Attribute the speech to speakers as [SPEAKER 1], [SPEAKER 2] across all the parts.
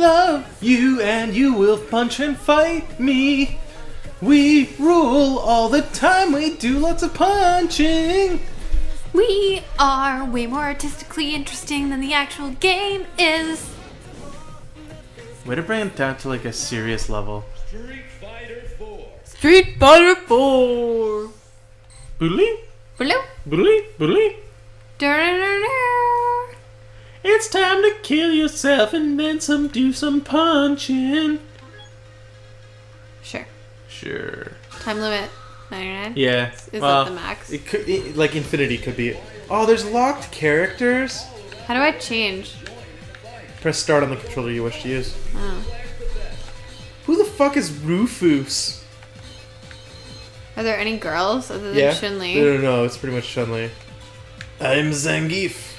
[SPEAKER 1] love you and you will punch and fight me. We rule all the time, we do lots of punching.
[SPEAKER 2] We are way more artistically interesting than the actual game is.
[SPEAKER 1] Way to bring it down to like a serious level.
[SPEAKER 2] Street Fighter 4.
[SPEAKER 1] Boodly?
[SPEAKER 2] Hello?
[SPEAKER 1] Boodly? Boodly?
[SPEAKER 2] Da-da-da-da.
[SPEAKER 1] It's time to kill yourself and then do some punching. Sure.
[SPEAKER 2] Time limit 99?
[SPEAKER 1] Yeah.
[SPEAKER 2] Is that the max?
[SPEAKER 1] It could, like infinity could be. Oh, there's locked characters.
[SPEAKER 2] How do I change?
[SPEAKER 1] Press start on the controller you wish to use.
[SPEAKER 2] Oh.
[SPEAKER 1] Who the fuck is Rufus?
[SPEAKER 2] Are there any girls other than Chun-Li?
[SPEAKER 1] No, it's pretty much Chun-Li. I'm Zangief.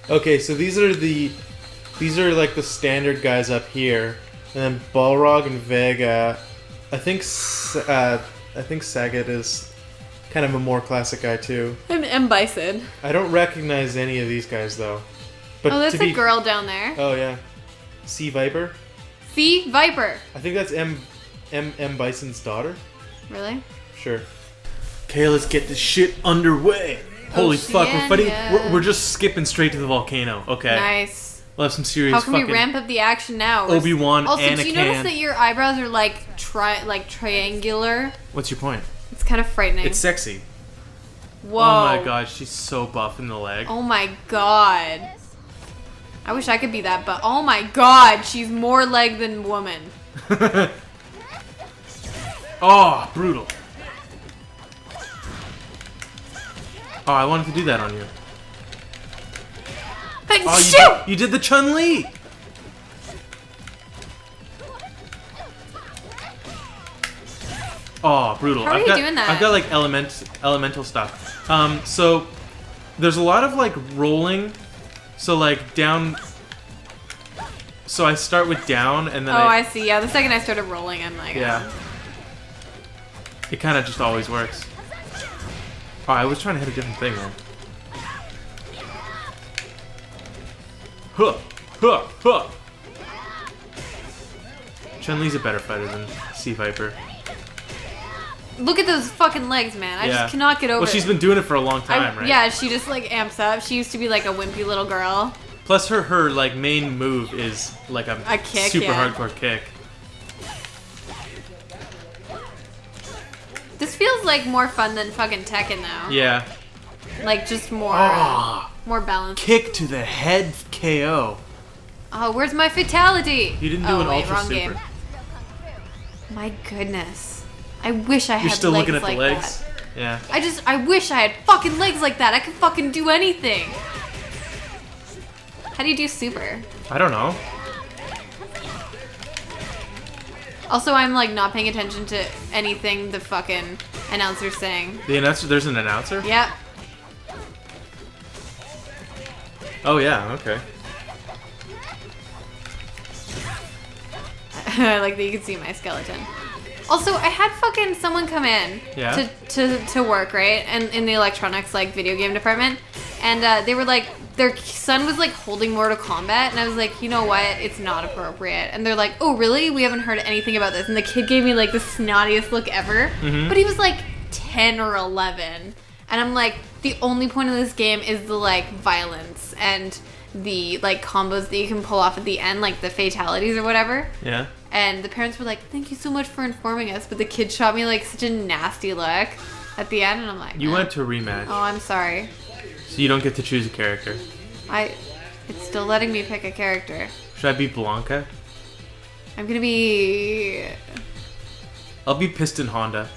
[SPEAKER 1] Okay, so these are like the standard guys up here, and then Balrog and Vega. I think Sagat is kind of a more classic guy too.
[SPEAKER 2] I'm M. Bison.
[SPEAKER 1] I don't recognize any of these guys though. But
[SPEAKER 2] oh, that's a girl down there.
[SPEAKER 1] Oh yeah, Sea Viper.
[SPEAKER 2] Sea Viper.
[SPEAKER 1] I think that's M. Bison's daughter.
[SPEAKER 2] Really?
[SPEAKER 1] Sure. Okay, let's get this shit underway. Holy fuck, we're fighting. We're just skipping straight to the volcano. Okay.
[SPEAKER 2] Nice.
[SPEAKER 1] We'll have some serious.
[SPEAKER 2] How can we ramp up the action now?
[SPEAKER 1] Obi-Wan,
[SPEAKER 2] also,
[SPEAKER 1] Anakin.
[SPEAKER 2] do you notice that your eyebrows are like triangular?
[SPEAKER 1] What's your point?
[SPEAKER 2] It's kind of frightening.
[SPEAKER 1] It's sexy.
[SPEAKER 2] Whoa.
[SPEAKER 1] Oh my god, she's so buff in the leg.
[SPEAKER 2] Oh my god. I wish I could be that, but oh my god, she's more leg than woman.
[SPEAKER 1] Oh, brutal. Oh, I wanted to do that on you.
[SPEAKER 2] Oh, shoot!
[SPEAKER 1] You did the Chun-Li! Oh, brutal.
[SPEAKER 2] How are you doing that?
[SPEAKER 1] I've got like elemental stuff. So there's a lot of like rolling. So like down. So I start with down and then
[SPEAKER 2] I see. Yeah, the second I started rolling, I'm like,
[SPEAKER 1] yeah. It kind of just always works. Oh, I was trying to hit a different thing, man. Huh! Huh! Huh! Chun-Li's a better fighter than Sea Viper.
[SPEAKER 2] Look at those fucking legs, man. I just cannot get over it.
[SPEAKER 1] Well, she's been doing it for a long time, right?
[SPEAKER 2] Yeah, she just like amps up. She used to be like a wimpy little girl.
[SPEAKER 1] Plus her like main move is like a
[SPEAKER 2] kick,
[SPEAKER 1] super hardcore kick.
[SPEAKER 2] This feels like more fun than fucking Tekken though.
[SPEAKER 1] Yeah.
[SPEAKER 2] Like just more more balanced.
[SPEAKER 1] Kick to the head KO.
[SPEAKER 2] Oh, where's my fatality?
[SPEAKER 1] You didn't do an ultra
[SPEAKER 2] wrong
[SPEAKER 1] super.
[SPEAKER 2] Game. My goodness. I wish I had
[SPEAKER 1] You're still
[SPEAKER 2] legs
[SPEAKER 1] looking at
[SPEAKER 2] like
[SPEAKER 1] the legs?
[SPEAKER 2] that.
[SPEAKER 1] Yeah.
[SPEAKER 2] I wish I had fucking legs like that. I could fucking do anything. How do you do super?
[SPEAKER 1] I don't know.
[SPEAKER 2] Also, I'm like not paying attention to anything the fucking announcer's saying.
[SPEAKER 1] The announcer? There's an announcer?
[SPEAKER 2] Yep.
[SPEAKER 1] Oh yeah, okay.
[SPEAKER 2] I like that you can see my skeleton. Also, I had fucking someone come in to work, right? And in the electronics like video game department, and they were like, their son was like holding Mortal Kombat, and I was like, you know what? It's not appropriate. And they're like, oh really? We haven't heard anything about this. And the kid gave me like the snottiest look ever, but he was like 10 or 11, and I'm like, the only point of this game is the like violence and the like combos that you can pull off at the end, like the fatalities or whatever.
[SPEAKER 1] Yeah.
[SPEAKER 2] And the parents were like, thank you so much for informing us. But the kid shot me like such a nasty look at the end. And I'm like,
[SPEAKER 1] You went to a rematch.
[SPEAKER 2] Oh, I'm sorry.
[SPEAKER 1] So you don't get to choose a character.
[SPEAKER 2] It's still letting me pick a character.
[SPEAKER 1] Should I be Blanca?
[SPEAKER 2] I'm going to be...
[SPEAKER 1] I'll be Piston Honda.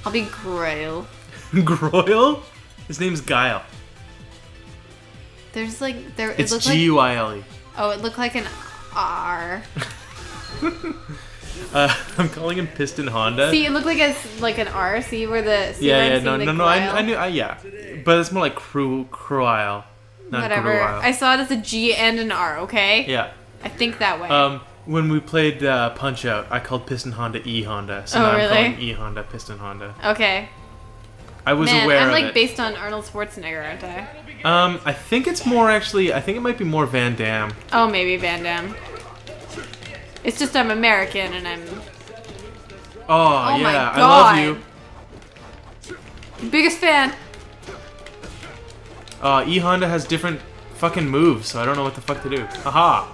[SPEAKER 2] I'll be Grail.
[SPEAKER 1] Groyle? His name's Guile.
[SPEAKER 2] There's like...
[SPEAKER 1] It's G-U-I-L-E.
[SPEAKER 2] Oh, it looked like an R.
[SPEAKER 1] I'm calling him Piston Honda.
[SPEAKER 2] See, it looked like an R. See where the C
[SPEAKER 1] no. I knew. Yeah, but it's more like Cruile.
[SPEAKER 2] Whatever.
[SPEAKER 1] Gruile.
[SPEAKER 2] I saw it as a G and an R. Okay.
[SPEAKER 1] Yeah.
[SPEAKER 2] I think that way.
[SPEAKER 1] When we played Punch Out, I called Piston Honda E Honda. So
[SPEAKER 2] now
[SPEAKER 1] I'm
[SPEAKER 2] really?
[SPEAKER 1] calling E Honda Piston Honda.
[SPEAKER 2] Okay.
[SPEAKER 1] I was aware
[SPEAKER 2] I'm
[SPEAKER 1] of
[SPEAKER 2] like
[SPEAKER 1] it.
[SPEAKER 2] based on Arnold Schwarzenegger, aren't I?
[SPEAKER 1] I think it's more actually. I think it might be more Van Damme.
[SPEAKER 2] Oh, maybe Van Damme. It's just I'm American and I'm.
[SPEAKER 1] Oh yeah,
[SPEAKER 2] my God.
[SPEAKER 1] I love you.
[SPEAKER 2] Biggest fan.
[SPEAKER 1] E Honda has different fucking moves, so I don't know what the fuck to do. Haha.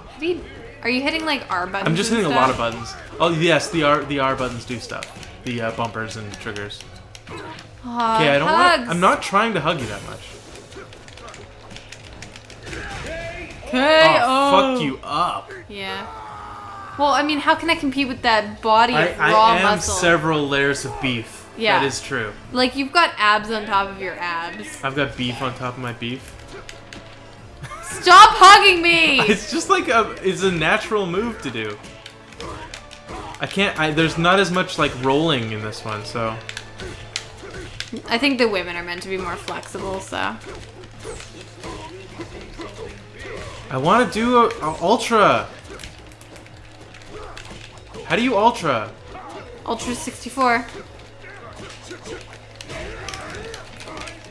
[SPEAKER 2] Are you hitting like R buttons?
[SPEAKER 1] I'm just hitting a lot of buttons. Oh yes, the R buttons do stuff. The bumpers and triggers. Okay, I don't want. I'm not trying to hug you that much.
[SPEAKER 2] Okay.
[SPEAKER 1] Oh, fuck you up.
[SPEAKER 2] Yeah. Well, I mean, how can I compete with that body of raw
[SPEAKER 1] I am
[SPEAKER 2] muscle?
[SPEAKER 1] several layers of beef.
[SPEAKER 2] Yeah.
[SPEAKER 1] That is true.
[SPEAKER 2] Like, you've got abs on top of your abs.
[SPEAKER 1] I've got beef on top of my beef.
[SPEAKER 2] Stop hugging me!
[SPEAKER 1] It's just like it's a natural move to do. I can't, there's not as much like rolling in this one, so.
[SPEAKER 2] I think the women are meant to be more flexible, so.
[SPEAKER 1] I want to do a ultra. How do you ultra?
[SPEAKER 2] Ultra 64.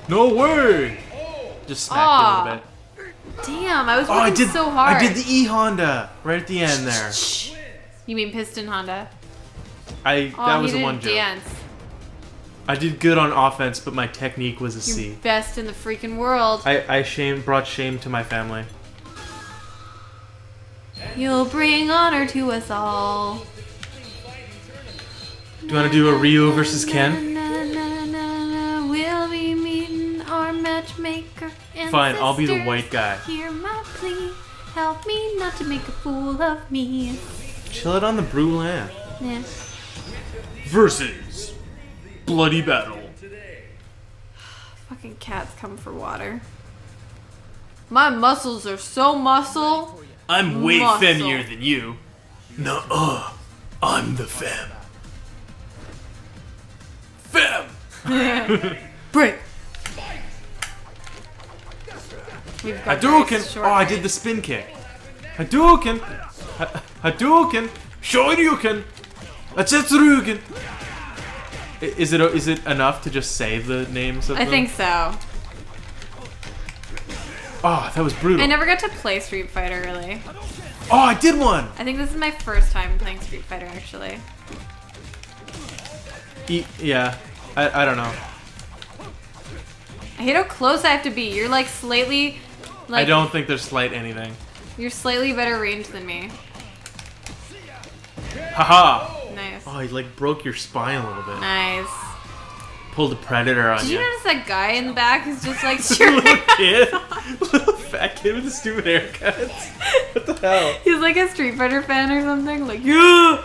[SPEAKER 1] No way! Just smacked you a little bit.
[SPEAKER 2] Damn, I was working so hard.
[SPEAKER 1] I did the E Honda right at the end there.
[SPEAKER 2] You mean Piston Honda?
[SPEAKER 1] That was a one joke.
[SPEAKER 2] Dance.
[SPEAKER 1] I did good on offense, but my technique was a C.
[SPEAKER 2] You're best in the freaking world.
[SPEAKER 1] I brought shame to my family.
[SPEAKER 2] You'll bring honor to us all.
[SPEAKER 1] Do you want to do a Ryu versus Ken?
[SPEAKER 2] We'll be meeting our matchmaker.
[SPEAKER 1] Fine, I'll be the white guy.
[SPEAKER 2] Hear my plea. Help me not to make a fool of me.
[SPEAKER 1] Chill it on the Brulin.
[SPEAKER 2] Yeah.
[SPEAKER 1] Versus Bloody Battle.
[SPEAKER 2] Fucking cats come for water. My muscles are so muscle.
[SPEAKER 1] I'm way femmier than you. Nuh-uh. I'm the femme. Femme!
[SPEAKER 2] Break.
[SPEAKER 1] Hadouken! Oh, I did the spin kick. Hadouken! Hadouken! Shoryuken! Atetsuruken! Is it enough to just say the names of them?
[SPEAKER 2] I think so.
[SPEAKER 1] Oh, that was brutal.
[SPEAKER 2] I never got to play Street Fighter, really.
[SPEAKER 1] Oh, I did one!
[SPEAKER 2] I think this is my first time playing Street Fighter, actually.
[SPEAKER 1] Yeah. I don't know.
[SPEAKER 2] I hate how close I have to be. You're like slightly...
[SPEAKER 1] I don't think there's slight anything.
[SPEAKER 2] You're slightly better range than me.
[SPEAKER 1] Haha!
[SPEAKER 2] Nice.
[SPEAKER 1] Oh, he like broke your spine a little bit.
[SPEAKER 2] Nice.
[SPEAKER 1] Pulled a predator on you.
[SPEAKER 2] Did you notice that guy in the back who's just like
[SPEAKER 1] little kid? Little fat kid with the stupid haircuts? What the hell?
[SPEAKER 2] He's like a Street Fighter fan or something. Like, yeah!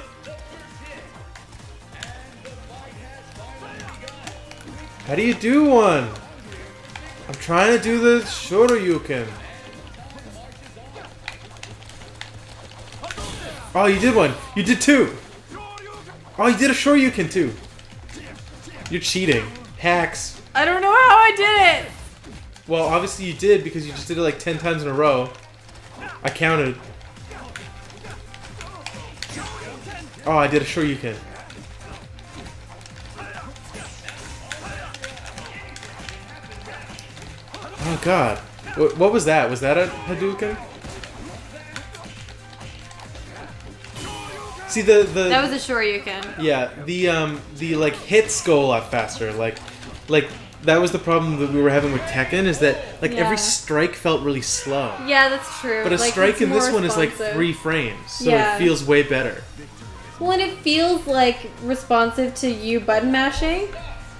[SPEAKER 1] How do you do one? I'm trying to do the Shoryuken. Oh, you did one. You did two. Oh, you did a Shoryuken too. You're cheating. Hacks.
[SPEAKER 2] I don't know how I did it.
[SPEAKER 1] Well, obviously you did because you just did it like 10 times in a row. I counted. Oh, I did a Shoryuken. Oh god. What was that? Was that a Hadouken? See
[SPEAKER 2] That was a Shoryuken.
[SPEAKER 1] Yeah, the like hits go a lot faster. Like that was the problem that we were having with Tekken, is that like every strike felt really slow.
[SPEAKER 2] Yeah, that's true.
[SPEAKER 1] But a strike in this one is like 3 frames, so it feels way better.
[SPEAKER 2] Well, and it feels like responsive to you button mashing.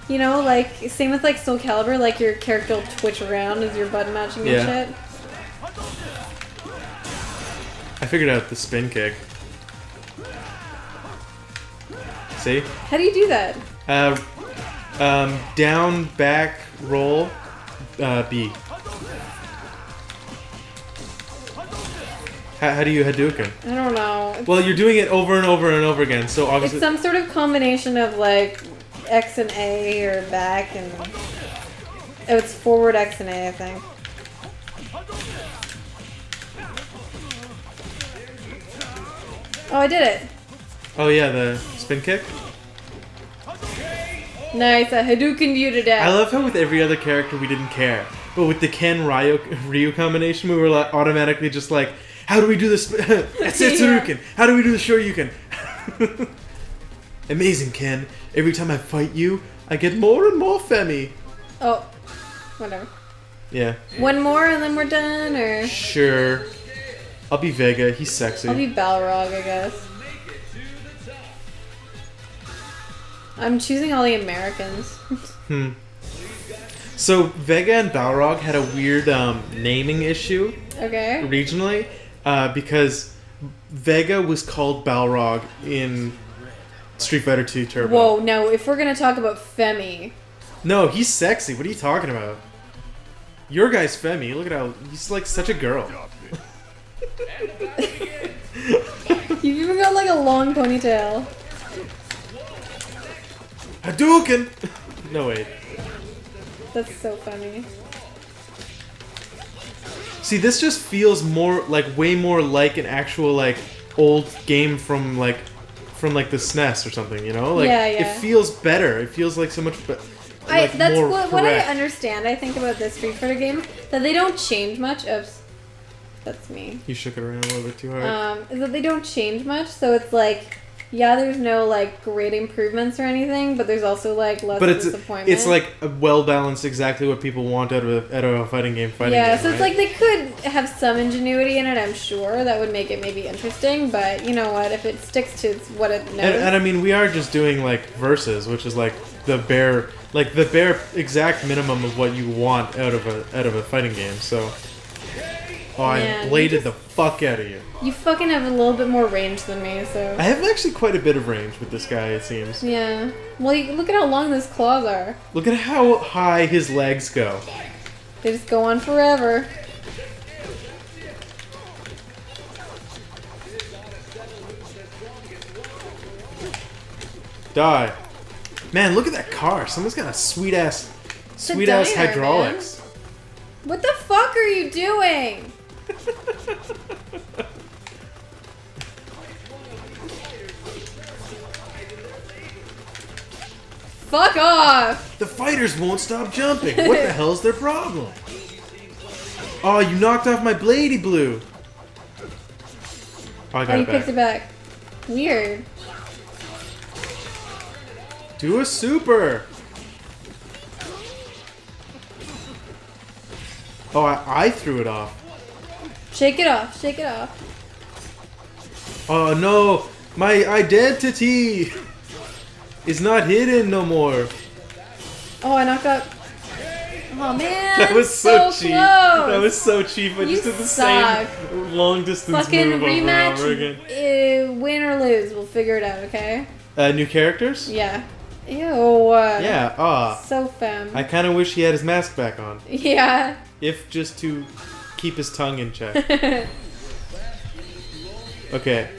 [SPEAKER 2] You know, like, same with, like, Soul Calibur, like, your character will twitch around as you're button matching and shit.
[SPEAKER 1] I figured out the spin kick. See?
[SPEAKER 2] How do you do that?
[SPEAKER 1] Down, back, roll, B. How do you Hadouken?
[SPEAKER 2] I don't know.
[SPEAKER 1] Well, you're doing it over and over and over again, so obviously...
[SPEAKER 2] It's some sort of combination of, like... X and A or back and it's forward X and A, I think. Oh, I did it.
[SPEAKER 1] Oh yeah, the spin kick?
[SPEAKER 2] Nice, I Hadoukened you to death.
[SPEAKER 1] I love how with every other character we didn't care. But with the Ken Ryu combination, we were like, automatically just like, how do we do this? Setsuruken. How do we do the Shoryuken? Amazing, Ken. Every time I fight you, I get more and more femmy.
[SPEAKER 2] Oh, whatever.
[SPEAKER 1] Yeah.
[SPEAKER 2] One more and then we're done, or?
[SPEAKER 1] Sure. I'll be Vega. He's sexy.
[SPEAKER 2] I'll be Balrog, I guess. I'm choosing all the Americans.
[SPEAKER 1] So Vega and Balrog had a weird naming issue.
[SPEAKER 2] Okay.
[SPEAKER 1] Regionally, because Vega was called Balrog in Street Fighter 2 Turbo.
[SPEAKER 2] Whoa, no, if we're gonna talk about Femi.
[SPEAKER 1] No, he's sexy. What are you talking about? Your guy's Femi. Look at how he's like such a girl.
[SPEAKER 2] You've even got like a long ponytail.
[SPEAKER 1] Hadouken! No, wait.
[SPEAKER 2] That's so funny.
[SPEAKER 1] See, this just feels more like way more like an actual like old game from the SNES or something, you know? Like
[SPEAKER 2] yeah.
[SPEAKER 1] it feels better. It feels like so much better. Like
[SPEAKER 2] that's
[SPEAKER 1] more
[SPEAKER 2] what I understand. I think about this Street Fighter game that they don't change much. Oops, that's me.
[SPEAKER 1] You shook it around a little bit too hard.
[SPEAKER 2] Is that they don't change much, so it's like, yeah, there's no like great improvements or anything, but there's also like less disappointment.
[SPEAKER 1] It's like a well balanced, exactly what people want out of a fighting game.
[SPEAKER 2] So
[SPEAKER 1] right?
[SPEAKER 2] it's like they could have some ingenuity in it. I'm sure that would make it maybe interesting, but you know what? If it sticks to what it knows,
[SPEAKER 1] and I mean, we are just doing like versus, which is like the bare exact minimum of what you want out of a fighting game. So, I bladed the fuck out of you.
[SPEAKER 2] You fucking have a little bit more range than me, so...
[SPEAKER 1] I have actually quite a bit of range with this guy, it seems.
[SPEAKER 2] Yeah. Well, look at how long those claws are.
[SPEAKER 1] Look at how high his legs go.
[SPEAKER 2] They just go on forever.
[SPEAKER 1] Die. Man, look at that car. Someone's got a sweet-ass hydraulics.
[SPEAKER 2] Man. What the fuck are you doing? Fuck off!
[SPEAKER 1] The fighters won't stop jumping. What the hell's their problem? Oh, you knocked off my bladey blue. Oh, I got it back.
[SPEAKER 2] Picked it back. Weird.
[SPEAKER 1] Do a super. Oh, I threw it off.
[SPEAKER 2] Shake it off. Shake it off.
[SPEAKER 1] Oh no, my identity is not hidden no more.
[SPEAKER 2] Oh, I knocked out. Oh man,
[SPEAKER 1] that was so cheap.
[SPEAKER 2] Close.
[SPEAKER 1] That was so cheap. I just did the same long distance
[SPEAKER 2] fucking
[SPEAKER 1] move
[SPEAKER 2] rematch,
[SPEAKER 1] over and over again.
[SPEAKER 2] Win or lose, we'll figure it out. Okay.
[SPEAKER 1] New characters?
[SPEAKER 2] Yeah. Ew.
[SPEAKER 1] Yeah.
[SPEAKER 2] So femme.
[SPEAKER 1] I kind of wish he had his mask back on.
[SPEAKER 2] Yeah.
[SPEAKER 1] If just to keep his tongue in check. Okay.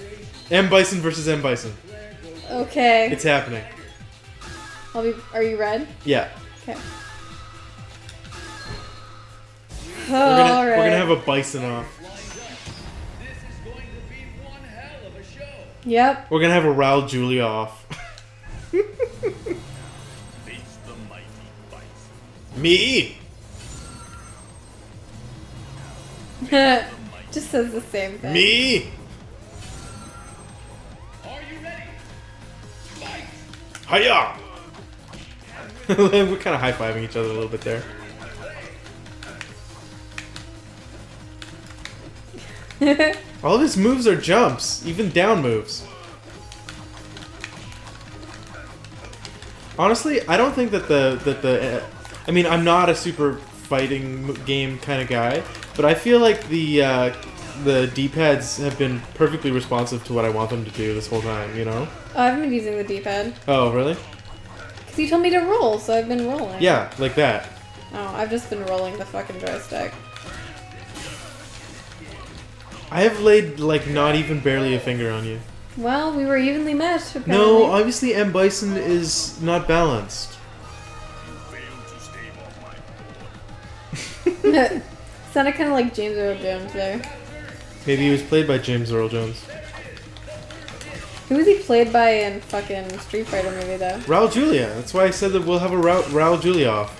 [SPEAKER 1] M. Bison versus M. Bison.
[SPEAKER 2] Okay.
[SPEAKER 1] It's happening.
[SPEAKER 2] Are you red?
[SPEAKER 1] Yeah.
[SPEAKER 2] Okay.
[SPEAKER 1] We're gonna have a bison off.
[SPEAKER 2] Yep.
[SPEAKER 1] We're gonna have a Raul Julia off. Me.
[SPEAKER 2] Just says the same thing.
[SPEAKER 1] Me.
[SPEAKER 3] Are you ready?
[SPEAKER 1] Hiya! We're kind of high-fiving each other a little bit there. All of his moves are jumps, even down moves. Honestly, I don't think that I mean, I'm not a super fighting game kind of guy, but I feel like the D-pads have been perfectly responsive to what I want them to do this whole time, you know?
[SPEAKER 2] Oh, I haven't been using the D-pad.
[SPEAKER 1] Oh, really?
[SPEAKER 2] Because you told me to roll, so I've been rolling.
[SPEAKER 1] Yeah, like that.
[SPEAKER 2] Oh, I've just been rolling the fucking joystick.
[SPEAKER 1] I have laid, like, not even barely a finger on you.
[SPEAKER 2] Well, we were evenly matched, apparently.
[SPEAKER 1] No, obviously M. Bison is not balanced.
[SPEAKER 2] Sounded kind of like James Earl Jones there.
[SPEAKER 1] Maybe he was played by James Earl Jones.
[SPEAKER 2] Who was he played by in fucking Street Fighter movie, though?
[SPEAKER 1] Raul Julia. That's why I said that we'll have a Raul Julia off.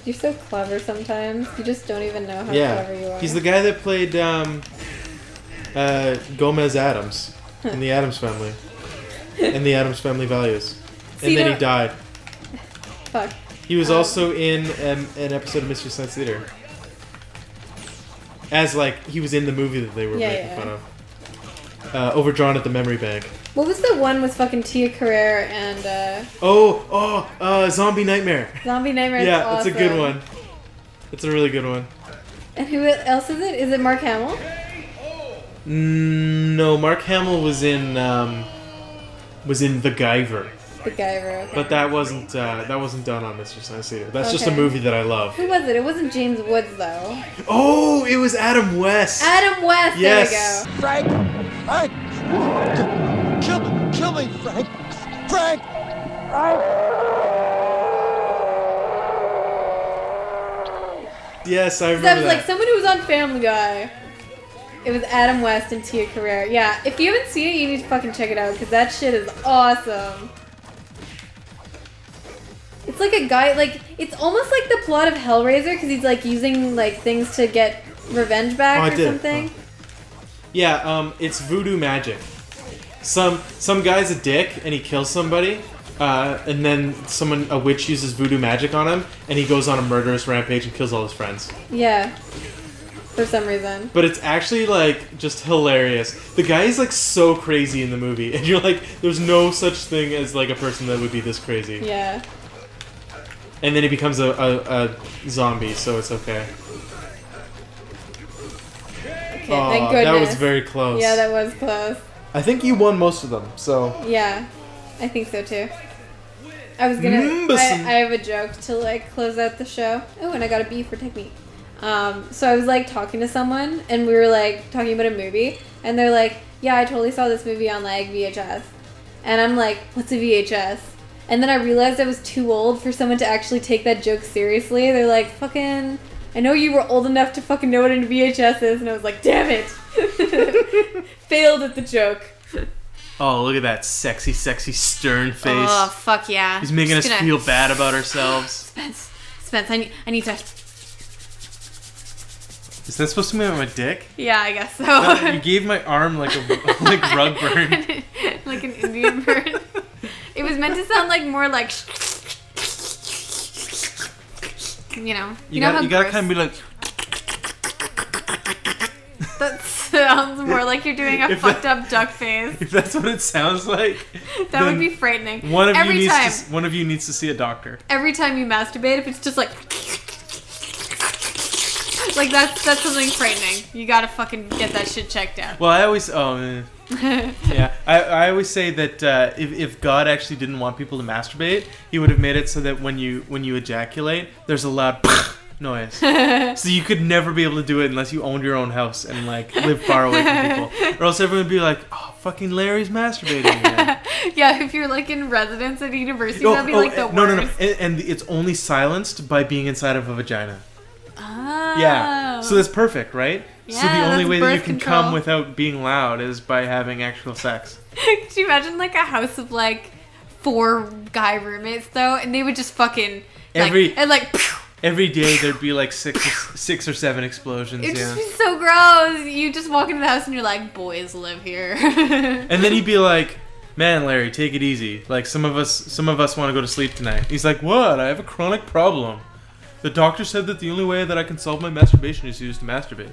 [SPEAKER 2] You're so clever sometimes. You just don't even know how clever you are.
[SPEAKER 1] He's the guy that played Gomez Addams in the Addams Family. And the Addams Family Values. And then he died.
[SPEAKER 2] Fuck.
[SPEAKER 1] He was also in an episode of Mystery Science Theater. As, like, he was in the movie that they were making fun of. Overdrawn at the Memory Bank.
[SPEAKER 2] What was the one with fucking Tia Carrere and,
[SPEAKER 1] Zombie Nightmare.
[SPEAKER 2] Zombie Nightmare is awesome.
[SPEAKER 1] It's a good one. It's a really good one.
[SPEAKER 2] And who else is it? Is it Mark Hamill?
[SPEAKER 1] No, Mark Hamill was in The Guyver.
[SPEAKER 2] The Guyver, okay.
[SPEAKER 1] But that wasn't done on Mystery Science Theater. That's just a movie that I love.
[SPEAKER 2] Who was it? It wasn't James Woods, though.
[SPEAKER 1] Oh, it was Adam West.
[SPEAKER 2] Adam West,
[SPEAKER 1] yes.
[SPEAKER 2] There we go.
[SPEAKER 3] Frank! Kill me, Frank! Frank!
[SPEAKER 1] Yes, I remember
[SPEAKER 2] that was like someone who was on Family Guy. It was Adam West and Tia Carrere. Yeah, if you haven't seen it, you need to fucking check it out, because that shit is awesome. It's like a guy, like, it's almost like the plot of Hellraiser, because he's, like, using, like, things to get revenge back or something.
[SPEAKER 1] Yeah, it's voodoo magic. Some guy's a dick, and he kills somebody, and then a witch uses voodoo magic on him, and he goes on a murderous rampage and kills all his friends.
[SPEAKER 2] Yeah. For some reason.
[SPEAKER 1] But it's actually, like, just hilarious. The guy is, like, so crazy in the movie, and you're like, there's no such thing as, like, a person that would be this crazy.
[SPEAKER 2] Yeah.
[SPEAKER 1] And then he becomes a zombie, so it's okay.
[SPEAKER 2] Okay, thank goodness.
[SPEAKER 1] That was very close.
[SPEAKER 2] Yeah, that was close.
[SPEAKER 1] I think you won most of them, so...
[SPEAKER 2] Yeah, I think so, too. I was gonna... I have a joke to, like, close out the show. Oh, and I got a B for technique. So I was, like, talking to someone, and we were, like, talking about a movie, and they're like, yeah, I totally saw this movie on, like, VHS. And I'm like, what's a VHS? And then I realized I was too old for someone to actually take that joke seriously. They're like, fucking... I know you were old enough to fucking know what a VHS is. And I was like, damn it. Failed at the joke.
[SPEAKER 1] Oh, look at that sexy, sexy, stern face.
[SPEAKER 2] Oh, fuck yeah.
[SPEAKER 1] He's making us feel bad about ourselves.
[SPEAKER 2] Spence, I need to...
[SPEAKER 1] Is that supposed to be my dick?
[SPEAKER 2] Yeah, I guess so.
[SPEAKER 1] No, you gave my arm like a rug burn.
[SPEAKER 2] Like an Indian burn. It was meant to sound like more like... You know.
[SPEAKER 1] You gotta kind of be like...
[SPEAKER 2] That sounds more like you're doing a fucked up duck face.
[SPEAKER 1] If that's what it sounds like...
[SPEAKER 2] That would be frightening.
[SPEAKER 1] One of you needs to see a doctor.
[SPEAKER 2] Every time you masturbate, if it's just like... Like, that's something frightening. You gotta fucking get that shit checked out.
[SPEAKER 1] Well, I always... yeah. I always say that if God actually didn't want people to masturbate, he would have made it so that when you ejaculate, there's a loud noise. So you could never be able to do it unless you owned your own house and, like, live far away from people. Or else everyone would be like, oh, fucking Larry's masturbating again.
[SPEAKER 2] Yeah, if you're, like, in residence at university, that'd be, like, the worst.
[SPEAKER 1] No. And it's only silenced by being inside of a vagina.
[SPEAKER 2] Oh.
[SPEAKER 1] Yeah. So that's perfect, right?
[SPEAKER 2] Yeah,
[SPEAKER 1] so the only way that you can
[SPEAKER 2] control.
[SPEAKER 1] come without being loud is by having actual sex.
[SPEAKER 2] Could you imagine, like, a house of, like, 4 guy roommates, though? And they would just fucking... Every
[SPEAKER 1] day there'd be, like, six or seven explosions.
[SPEAKER 2] It'd just be so gross. You just walk into the house and you're like, boys live here.
[SPEAKER 1] And then he'd be like, man, Larry, take it easy. Like, some of us want to go to sleep tonight. He's like, what? I have a chronic problem. The doctor said that the only way that I can solve my masturbation is to use to masturbate.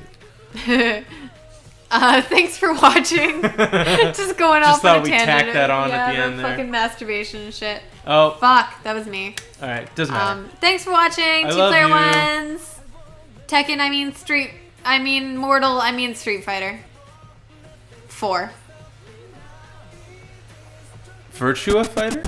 [SPEAKER 2] Thanks for watching. Just going
[SPEAKER 1] just
[SPEAKER 2] off on a tangent.
[SPEAKER 1] Just thought we tacked that on at the end there.
[SPEAKER 2] Fucking masturbation and shit.
[SPEAKER 1] Oh.
[SPEAKER 2] Fuck, that was me.
[SPEAKER 1] Alright, doesn't matter.
[SPEAKER 2] Thanks for watching. Two Player Ones. Tekken, Mortal, Street Fighter. 4.
[SPEAKER 1] Virtua Fighter?